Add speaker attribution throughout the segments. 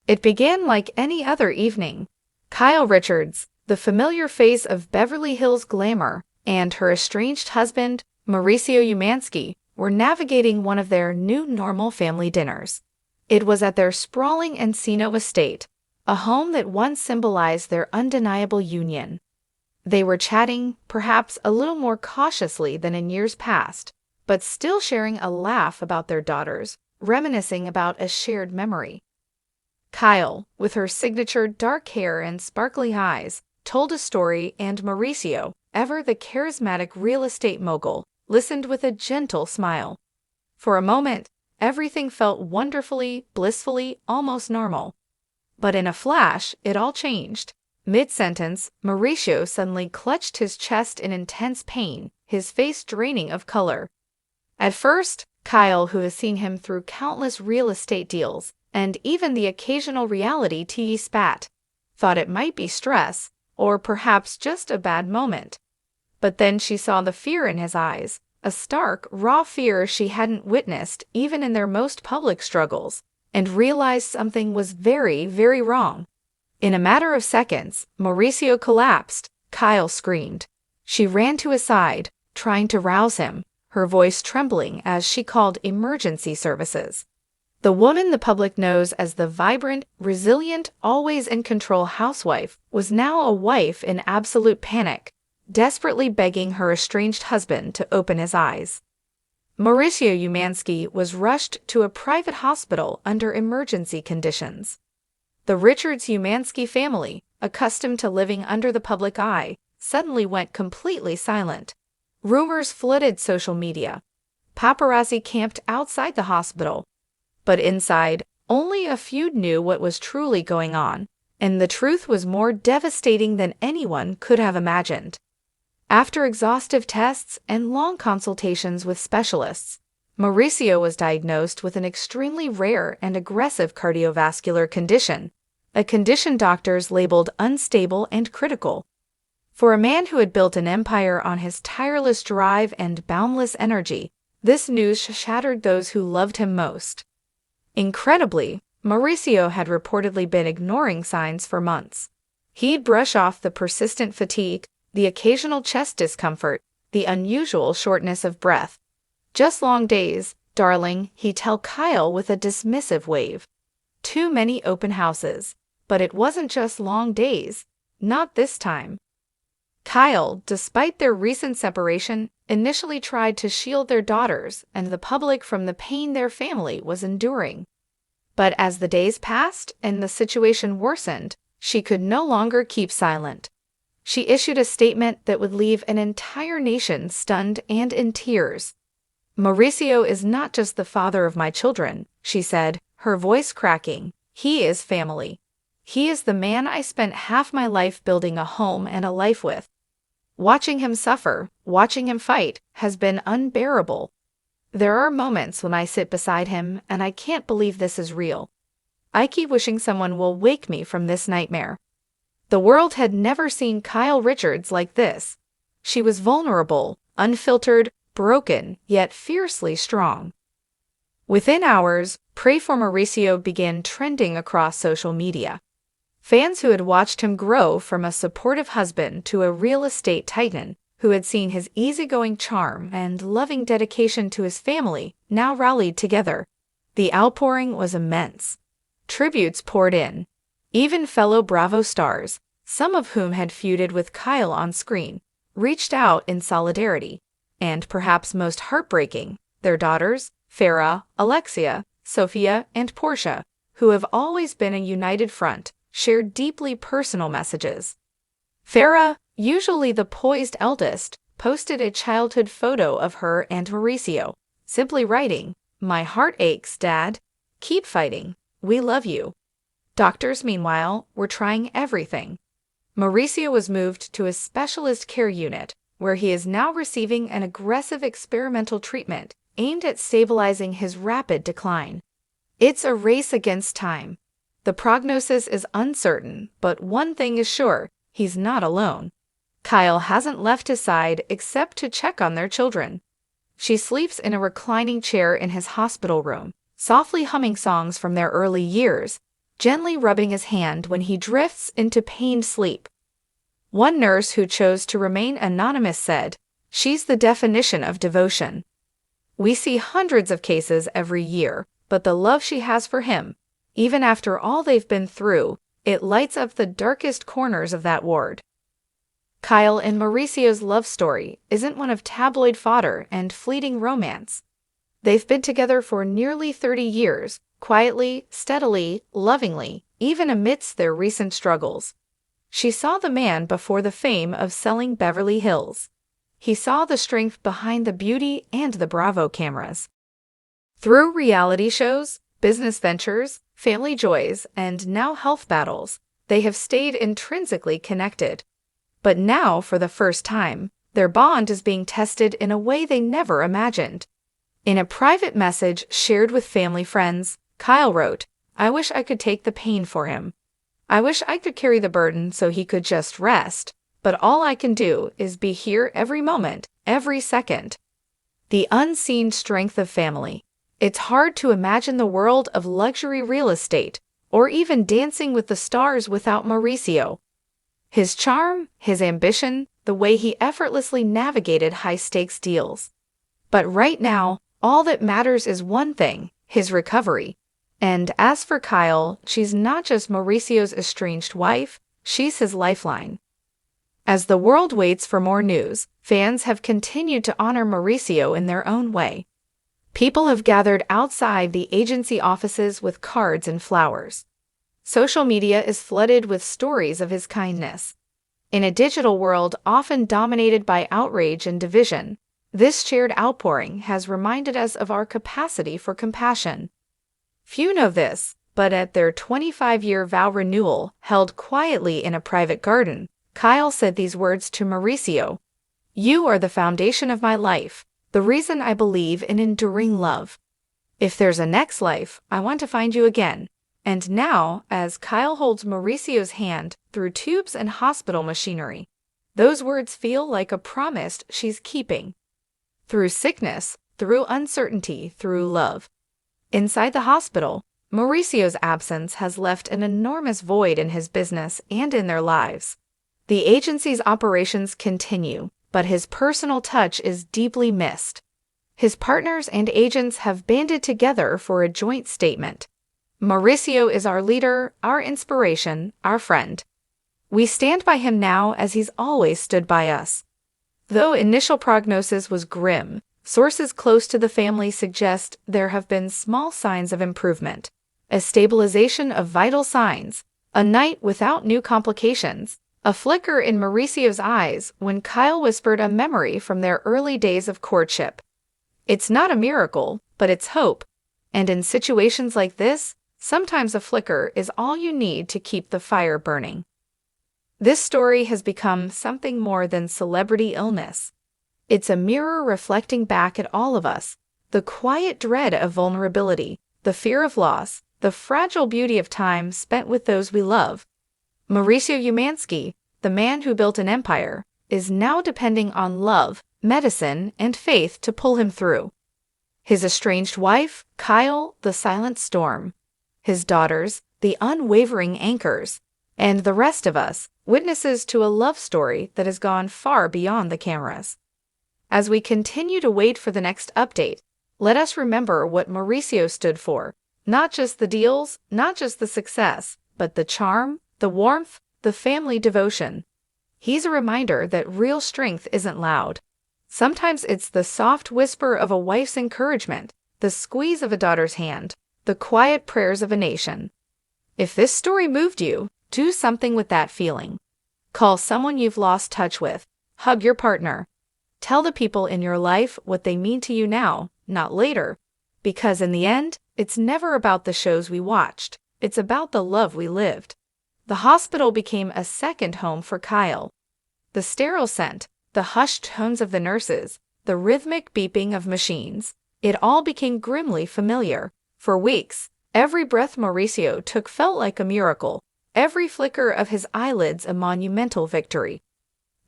Speaker 1: It began like any other evening. Kyle Richards, the familiar face of Beverly Hills glamour, and her estranged husband, Mauricio Umansky, were navigating one of their new normal family dinners. It was at their sprawling Encino estate, a home that once symbolized their undeniable union. They were chatting, perhaps a little more cautiously than in years past, but still sharing a laugh about their daughters, reminiscing about a shared memory. Kyle, with her signature dark hair and sparkly eyes, told a story, and Mauricio, ever the charismatic real estate mogul, listened with a gentle smile. For a moment, everything felt wonderfully, blissfully, almost normal. But in a flash, it all changed. Mid-sentence, Mauricio suddenly clutched his chest in intense pain, his face draining of color. At first, Kyle, who has seen him through countless real estate deals, and even the occasional reality TV spat, thought it might be stress, or perhaps just a bad moment. But then she saw the fear in his eyes, a stark, raw fear she hadn't witnessed even in their most public struggles, and realized something was very, very wrong. In a matter of seconds, Mauricio collapsed. Kyle screamed. She ran to his side, trying to rouse him, her voice trembling as she called emergency services. The woman the public knows as the vibrant, resilient, always-in-control housewife was now a wife in absolute panic, desperately begging her estranged husband to open his eyes. Mauricio Umansky was rushed to a private hospital under emergency conditions. The Richards-Umansky family, accustomed to living under the public eye, suddenly went completely silent. Rumors flooded social media. Paparazzi camped outside the hospital. But inside, only a few knew what was truly going on, and the truth was more devastating than anyone could have imagined. After exhaustive tests and long consultations with specialists, Mauricio was diagnosed with an extremely rare and aggressive cardiovascular condition, a condition doctors labeled unstable and critical. For a man who had built an empire on his tireless drive and boundless energy, this news shattered those who loved him most. Incredibly, Mauricio had reportedly been ignoring signs for months. He'd brush off the persistent fatigue, the occasional chest discomfort, the unusual shortness of breath. "Just long days, darling," he'd tell Kyle with a dismissive wave. Too many open houses. But it wasn't just long days. Not this time. Kyle, despite their recent separation, initially tried to shield their daughters and the public from the pain their family was enduring. But as the days passed and the situation worsened, she could no longer keep silent. She issued a statement that would leave an entire nation stunned and in tears. "Mauricio is not just the father of my children," she said, her voice cracking. "He is family. He is the man I spent half my life building a home and a life with. Watching him suffer, watching him fight, has been unbearable. There are moments when I sit beside him and I can't believe this is real. I keep wishing someone will wake me from this nightmare." The world had never seen Kyle Richards like this. She was vulnerable, unfiltered, broken, yet fiercely strong. Within hours, "Pray for Mauricio" began trending across social media. Fans who had watched him grow from a supportive husband to a real estate titan, who had seen his easygoing charm and loving dedication to his family, now rallied together. The outpouring was immense. Tributes poured in. Even fellow Bravo stars, some of whom had feuded with Kyle on screen, reached out in solidarity. And perhaps most heartbreaking, their daughters, Farrah, Alexia, Sophia, and Portia, who have always been a united front, shared deeply personal messages. Farrah, usually the poised eldest, posted a childhood photo of her and Mauricio, simply writing, "My heart aches, Dad. Keep fighting. We love you." Doctors, meanwhile, were trying everything. Mauricio was moved to a specialist care unit, where he is now receiving an aggressive experimental treatment aimed at stabilizing his rapid decline. It's a race against time. The prognosis is uncertain, but one thing is sure, he's not alone. Kyle hasn't left his side except to check on their children. She sleeps in a reclining chair in his hospital room, softly humming songs from their early years, gently rubbing his hand when he drifts into pained sleep. One nurse who chose to remain anonymous said, "She's the definition of devotion. We see hundreds of cases every year, but the love she has for him, even after all they've been through, it lights up the darkest corners of that ward." Kyle and Mauricio's love story isn't one of tabloid fodder and fleeting romance. They've been together for nearly 30 years, quietly, steadily, lovingly, even amidst their recent struggles. She saw the man before the fame of selling Beverly Hills. He saw the strength behind the beauty and the Bravo cameras. Through reality shows, business ventures, family joys, and now health battles, they have stayed intrinsically connected. But now, for the first time, their bond is being tested in a way they never imagined. In a private message shared with family friends, Kyle wrote, "I wish I could take the pain for him. I wish I could carry the burden so he could just rest, but all I can do is be here every moment, every second." The unseen strength of family. It's hard to imagine the world of luxury real estate, or even Dancing with the Stars without Mauricio. His charm, his ambition, the way he effortlessly navigated high-stakes deals. But right now, all that matters is one thing, his recovery. And as for Kyle, she's not just Mauricio's estranged wife, she's his lifeline. As the world waits for more news, fans have continued to honor Mauricio in their own way. People have gathered outside the agency offices with cards and flowers. Social media is flooded with stories of his kindness. In a digital world often dominated by outrage and division, this shared outpouring has reminded us of our capacity for compassion. Few know this, but at their 25-year vow renewal, held quietly in a private garden, Kyle said these words to Mauricio, "You are the foundation of my life, the reason I believe in enduring love. If there's a next life, I want to find you again." And now, as Kyle holds Mauricio's hand through tubes and hospital machinery, those words feel like a promise she's keeping. Through sickness, through uncertainty, through love. Inside the hospital, Mauricio's absence has left an enormous void in his business and in their lives. The agency's operations continue, but his personal touch is deeply missed. His partners and agents have banded together for a joint statement. "Mauricio is our leader, our inspiration, our friend. We stand by him now as he's always stood by us." Though initial prognosis was grim, sources close to the family suggest there have been small signs of improvement. A stabilization of vital signs, a night without new complications, a flicker in Mauricio's eyes when Kyle whispered a memory from their early days of courtship. It's not a miracle, but it's hope. And in situations like this, sometimes a flicker is all you need to keep the fire burning. This story has become something more than celebrity illness. It's a mirror reflecting back at all of us, the quiet dread of vulnerability, the fear of loss, the fragile beauty of time spent with those we love. Mauricio Umansky, the man who built an empire, is now depending on love, medicine, and faith to pull him through. His estranged wife, Kyle, the silent storm. His daughters, the unwavering anchors. And the rest of us, witnesses to a love story that has gone far beyond the cameras. As we continue to wait for the next update, let us remember what Mauricio stood for. Not just the deals, not just the success, but the charm, the warmth, the family devotion. He's a reminder that real strength isn't loud. Sometimes it's the soft whisper of a wife's encouragement, the squeeze of a daughter's hand, the quiet prayers of a nation. If this story moved you, do something with that feeling. Call someone you've lost touch with. Hug your partner. Tell the people in your life what they mean to you now, not later. Because in the end, it's never about the shows we watched. It's about the love we lived. The hospital became a second home for Kyle. The sterile scent, the hushed tones of the nurses, the rhythmic beeping of machines, it all became grimly familiar. For weeks, every breath Mauricio took felt like a miracle, every flicker of his eyelids a monumental victory.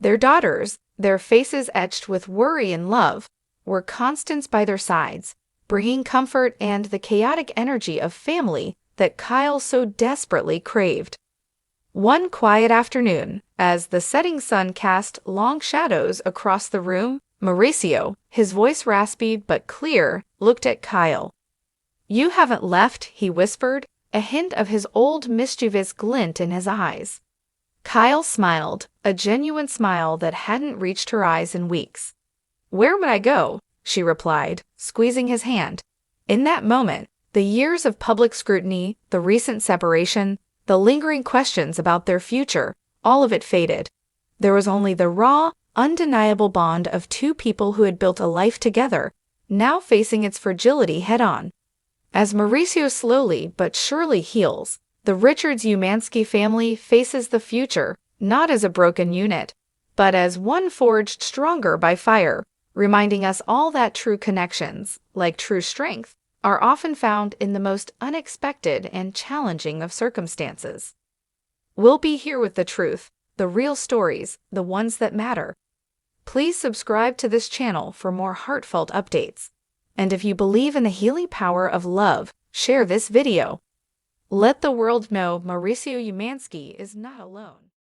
Speaker 1: Their daughters, their faces etched with worry and love, were constants by their sides, bringing comfort and the chaotic energy of family that Kyle so desperately craved. One quiet afternoon, as the setting sun cast long shadows across the room, Mauricio, his voice raspy but clear, looked at Kyle. "You haven't left," he whispered, a hint of his old mischievous glint in his eyes. Kyle smiled, a genuine smile that hadn't reached her eyes in weeks. "Where would I go?" she replied, squeezing his hand. In that moment, the years of public scrutiny, the recent separation, the lingering questions about their future, all of it faded. There was only the raw, undeniable bond of two people who had built a life together, now facing its fragility head-on. As Mauricio slowly but surely heals, the Richards-Umansky family faces the future, not as a broken unit, but as one forged stronger by fire, reminding us all that true connections, like true strength, are often found in the most unexpected and challenging of circumstances. We'll be here with the truth, the real stories, the ones that matter. Please subscribe to this channel for more heartfelt updates. And if you believe in the healing power of love, share this video. Let the world know Mauricio Umansky is not alone.